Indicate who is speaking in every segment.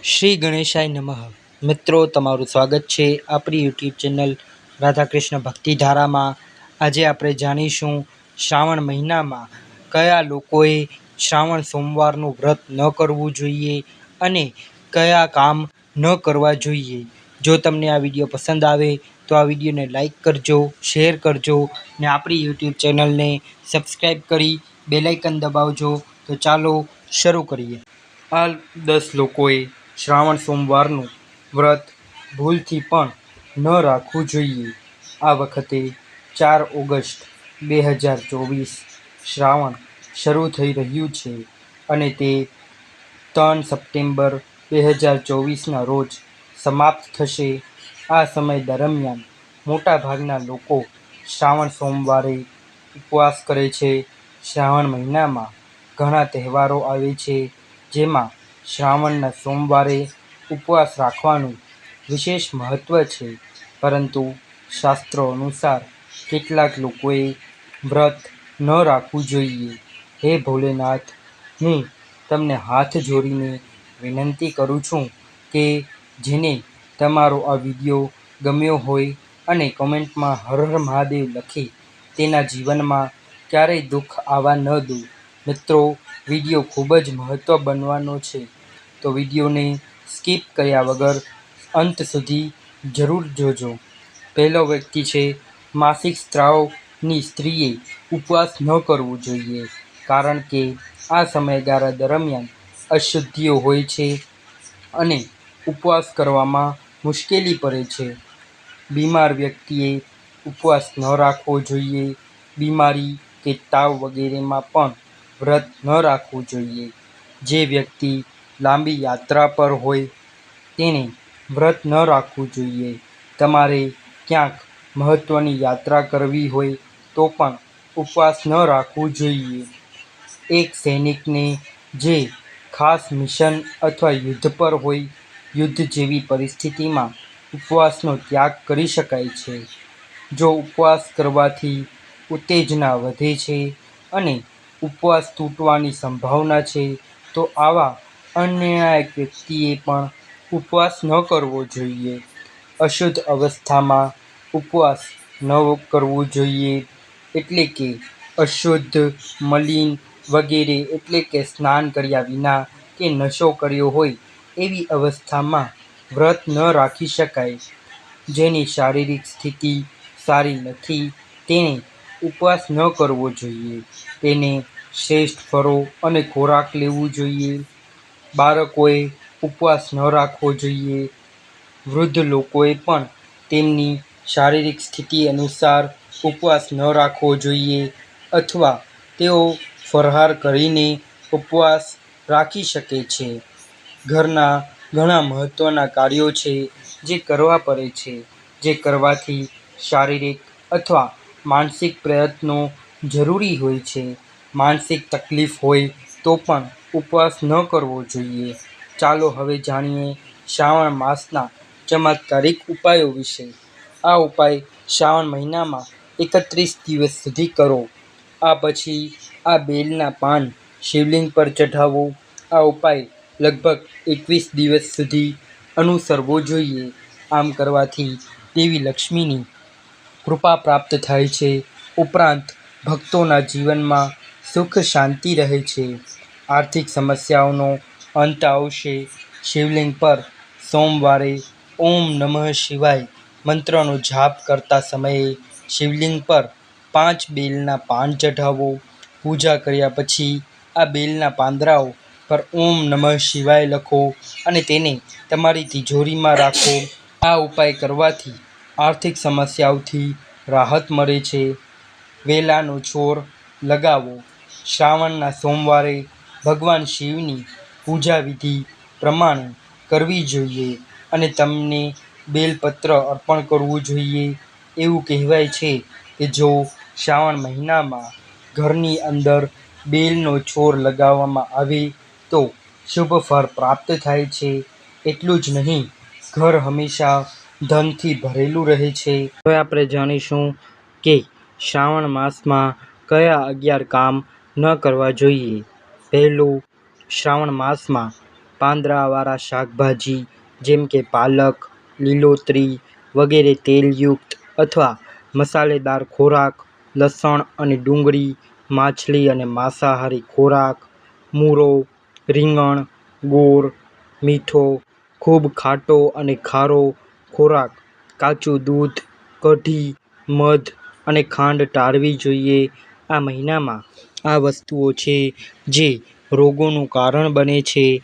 Speaker 1: શ્રી ગણેશાય નમઃ. મિત્રો, તમારું સ્વાગત છે આપણી યુટ્યુબ ચેનલ રાધાકૃષ્ણ ભક્તિધારામાં. આજે આપણે જાણીશું શ્રાવણ મહિનામાં કયા લોકોએ શ્રાવણ સોમવારનું વ્રત ન કરવું જોઈએ અને કયા કામ ન કરવા જોઈએ. જો તમને આ વિડીયો પસંદ આવે તો આ વિડીયોને લાઈક કરજો, શેર કરજો ને આપણી યુટ્યુબ ચેનલને સબસ્ક્રાઈબ કરી બેલ આઇકન દબાવજો. તો ચાલો શરૂ કરીએ. આ 10 લોકોએ શ્રાવણ સોમવારનું વ્રત ભૂલથી પણ ન રાખવું જોઈએ. આ વખતે 4 ઓગસ્ટ 2024 શ્રાવણ શરૂ થઈ રહ્યું છે અને તે 3 સપ્ટેમ્બર 2024ના રોજ સમાપ્ત થશે. આ સમય દરમિયાન મોટાભાગના લોકો શ્રાવણ સોમવારે ઉપવાસ કરે છે. શ્રાવણ મહિનામાં ઘણા તહેવારો આવે છે, જેમાં શ્રાવણના સોમવારે ઉપવાસ રાખવાનું વિશેષ મહત્ત્વ છે, પરંતુ શાસ્ત્રો અનુસાર કેટલાક લોકોએ વ્રત ન રાખવું જોઈએ. હે ભોલેનાથ, હું તમને હાથ જોડીને વિનંતી કરું છું કે જેને તમારો આ વિડીયો ગમ્યો હોય અને કોમેન્ટમાં હર હર મહાદેવ લખી તેના જીવનમાં ક્યારેય દુઃખ આવવા ન દો. મિત્રો, વિડીયો ખૂબ જ મહત્ત્વ બનવાનો છે, તો વિડીયોને સ્કીપ કર્યા વગર અંત સુધી જરૂર જોજો. પહેલો વ્યક્તિ છે માસિક સ્ત્રાવની સ્ત્રીએ ઉપવાસ ન કરવું જોઈએ, કારણ કે આ સમયગાળા દરમિયાન અશુદ્ધિઓ હોય છે અને ઉપવાસ કરવામાં મુશ્કેલી પડે છે. બીમાર વ્યક્તિએ ઉપવાસ ન રાખવો જોઈએ. બીમારી કે તાવ વગેરેમાં પણ વ્રત ન રાખવું જોઈએ. જે વ્યક્તિ લાંબી યાત્રા પર હોય તેણે વ્રત ન રાખવું જોઈએ. તમારે ક્યાંક મહત્ત્વની યાત્રા કરવી હોય તો પણ ઉપવાસ ન રાખવું જોઈએ. એક સૈનિકને જે ખાસ મિશન અથવા યુદ્ધ પર હોય, યુદ્ધ જેવી પરિસ્થિતિમાં ઉપવાસનો ત્યાગ કરી શકાય છે. જો ઉપવાસ કરવાથી ઉત્તેજના વધે છે અને ઉપવાસ તૂટવાની સંભાવના છે, તો આવા અનિર્ણાયક વ્યક્તિએ પણ ઉપવાસ ન કરવો જોઈએ. અશુદ્ધ અવસ્થામાં ઉપવાસ ન કરવું જોઈએ, એટલે કે અશુદ્ધ, મલિન વગેરે, એટલે કે સ્નાન કર્યા વિના કે નશો કર્યો હોય એવી અવસ્થામાં વ્રત ન રાખી શકાય. જેની શારીરિક સ્થિતિ સારી નથી તેણે ઉપવાસ ન કરવો જોઈએ. તેને શ્રેષ્ઠ ફળો અને ખોરાક લેવું જોઈએ. બાળકોએ ઉપવાસ ન રાખવો જોઈએ. વૃદ્ધ લોકોએ પણ તેમની શારીરિક સ્થિતિ અનુસાર ઉપવાસ ન રાખવો જોઈએ, અથવા તેઓ ફરાળ કરીને ઉપવાસ રાખી શકે છે. ઘરના ઘણા મહત્ત્વના કાર્યો છે જે કરવા પડે છે, જે કરવાથી શારીરિક અથવા માનસિક પ્રયત્નો જરૂરી હોય છે. માનસિક તકલીફ હોય તો પણ ઉપવાસ ન કરવો જોઈએ. ચાલો હવે જાણીએ શ્રાવણ માસના ચમત્કારિક ઉપાયો વિશે. આ ઉપાય શ્રાવણ મહિનામાં 31 દિવસ સુધી કરો. આ પછી આ બેલના પાન શિવલિંગ પર ચઢાવો. આ ઉપાય લગભગ 21 દિવસ સુધી અનુસરવો જોઈએ. આમ કરવાથી દેવી લક્ષ્મીની કૃપા પ્રાપ્ત થાય છે. ઉપરાંત ભક્તોના જીવનમાં સુખ શાંતિ રહે છે. આર્થિક સમસ્યાઓનો અંત આવશે. શિવલિંગ પર સોમવારે ઓમ નમઃ શિવાય મંત્રનો જાપ કરતા સમયે શિવલિંગ પર 5 બેલના પાન ચઢાવો. પૂજા કર્યા પછી આ બેલના પાંદડાઓ પર ઓમ નમઃ શિવાય લખો અને તેને તમારી તિજોરીમાં રાખો. આ ઉપાય કરવાથી આર્થિક સમસ્યાઓથી રાહત મળે છે. વેલાનો છોડ લગાવો. શ્રાવણના સોમવારે ભગવાન શિવની પૂજા વિધિ પ્રમાણે કરવી જોઈએ અને તેમને બેલપત્ર અર્પણ કરવું જોઈએ. એવું કહેવાય છે કે જો શ્રાવણ મહિનામાં ઘરની અંદર બેલનો છોડ લગાવવામાં આવે તો શુભ ફળ પ્રાપ્ત થાય છે. એટલું જ નહીં, ઘર હંમેશા ધનથી ભરેલું રહે છે. હવે આપણે જાણીશું કે શ્રાવણ માસમાં કયા 11 કામ ન કરવા જોઈએ. પહેલું, શ્રાવણ માસમાં પાંદડાવાળા શાકભાજી જેમ કે પાલક, લીલોતરી વગેરે, તેલયુક્ત અથવા મસાલેદાર ખોરાક, લસણ અને ડુંગળી, માછલી અને માંસાહારી ખોરાક, મૂળો, રીંગણ, ગોળ, મીઠો, ખૂબ ખાટો અને ખારો ખોરાક, કાચું દૂધ, કઢી, મધ અને ખાંડ ટાળવી જોઈએ. આ મહિનામાં આ વસ્તુઓ છે જે રોગોનું કારણ બને છે.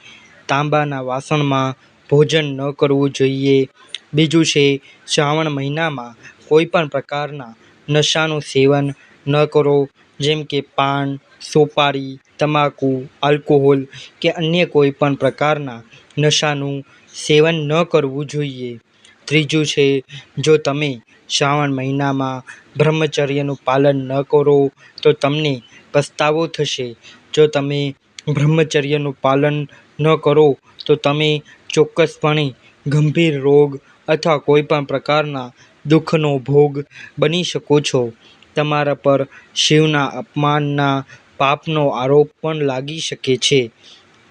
Speaker 1: તાંબાના વાસણમાં ભોજન ન કરવું જોઈએ. બીજું છે, શ્રાવણ મહિનામાં કોઈ પણ પ્રકારના નશાનું સેવન ન કરો, જેમ કે પાન, સોપારી, તમાકુ, આલ્કોહોલ કે અન્ય કોઈ પણ પ્રકારના નશાનું સેવન ન કરવું જોઈએ. ત્રીજું છે, જો તમે શ્રાવણ મહિનામાં બ્રહ્મચર્યનું પાલન ન કરો તો તમને પસ્તાવો થશે. જો તમે બ્રહ્મચર્યનું પાલન ન કરો તો તમે ચોક્કસપણે ગંભીર રોગ અથવા કોઈપણ પ્રકારના દુઃખનો ભોગ બની શકો છો. તમારા પર શિવના અપમાનના પાપનો આરોપ પણ લાગી શકે છે.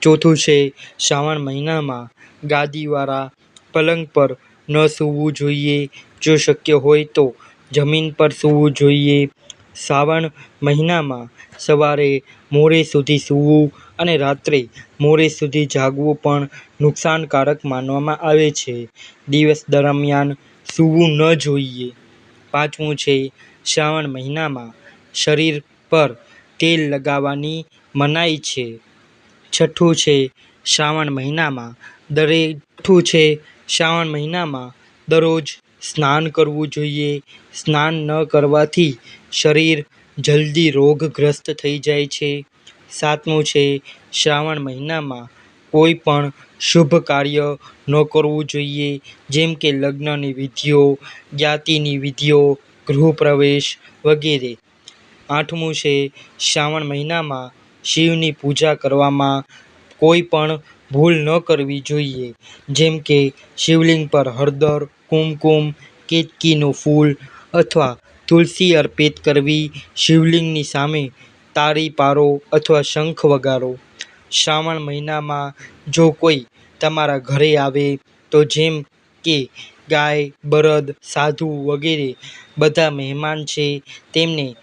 Speaker 1: ચોથું છે, શ્રાવણ મહિનામાં ગાદીવાળા પલંગ પર ન સૂવું જોઈએ. જો શક્ય હોય તો જમીન પર સૂવું જોઈએ. શ્રાવણ મહિનામાં સવારે મોડે સુધી સૂવું અને રાત્રે મોડે સુધી જાગવું પણ નુકસાનકારક માનવામાં આવે છે. દિવસ દરમિયાન સૂવું ન જોઈએ. પાંચમું છે, શ્રાવણ મહિનામાં શરીર પર તેલ લગાવવાની મનાઈ છે. છઠ્ઠું છે, શ્રાવણ મહિનામાં દરરોજ સ્નાન કરવું જોઈએ. સ્નાન ન કરવાથી શરીર જલ્દી રોગગ્રસ્ત થઈ જાય છે. સાતમું છે, શ્રાવણ મહિનામાં કોઈ પણ શુભ કાર્ય ન કરવું જોઈએ, જેમ કે લગ્નની વિધિઓ, જ્ઞાતિની વિધિઓ, ગૃહપ્રવેશ વગેરે. આઠમું છે, શ્રાવણ મહિનામાં શિવની પૂજા કરવામાં કોઈ પણ ભૂલ ન કરવી જોઈએ, જેમ કે શિવલિંગ પર હળદર, કુમકુમ, કેતકીનું ફૂલ અથવા તુલસી અર્પિત કરવી. શિવલિંગની સામે તાળી પાડો અથવા શંખ વગાડો. શ્રાવણ મહિનામાં જો કોઈ તમારા ઘરે આવે તો જેમ કે ગાય, બળદ, સાધુ વગેરે બધા મહેમાન છે, તેમને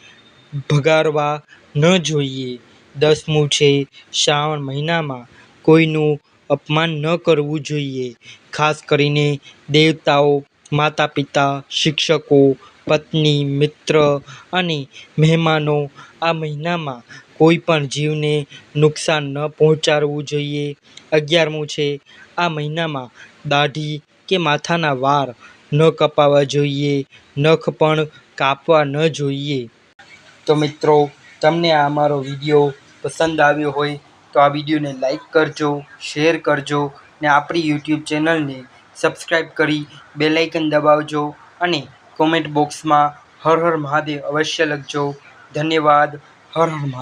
Speaker 1: ભગાડવા ન જોઈએ. 10મું છે, શ્રાવણ મહિનામાં કોઈનું અપમાન ન કરવું જોઈએ. ખાસ કરીને દેવતાઓ, માતા-પિતા, શિક્ષકો, પત્ની, મિત્ર અને મહેમાનો. આ મહિનામાં કોઈ પણ જીવને નુકસાન ન પહોંચાડવું જોઈએ. 11મું છે, આ મહિનામાં દાઢી કે માથાના વાળ ન કપાવવા જોઈએ. નખ પણ કાપવા ન જોઈએ. તો મિત્રો, તમને આ અમારો વિડીયો પસંદ આવ્યો હોય તો આ વિડીયોને લાઈક કરજો, શેર કરજો ને આપણી યુટ્યુબ ચેનલને સબસ્ક્રાઈબ કરી બેલ આઇકન દબાવજો અને કોમેન્ટ બોક્સમાં હર હર મહાદેવ અવશ્ય લખજો. ધન્યવાદ. હર હર મહાદેવ.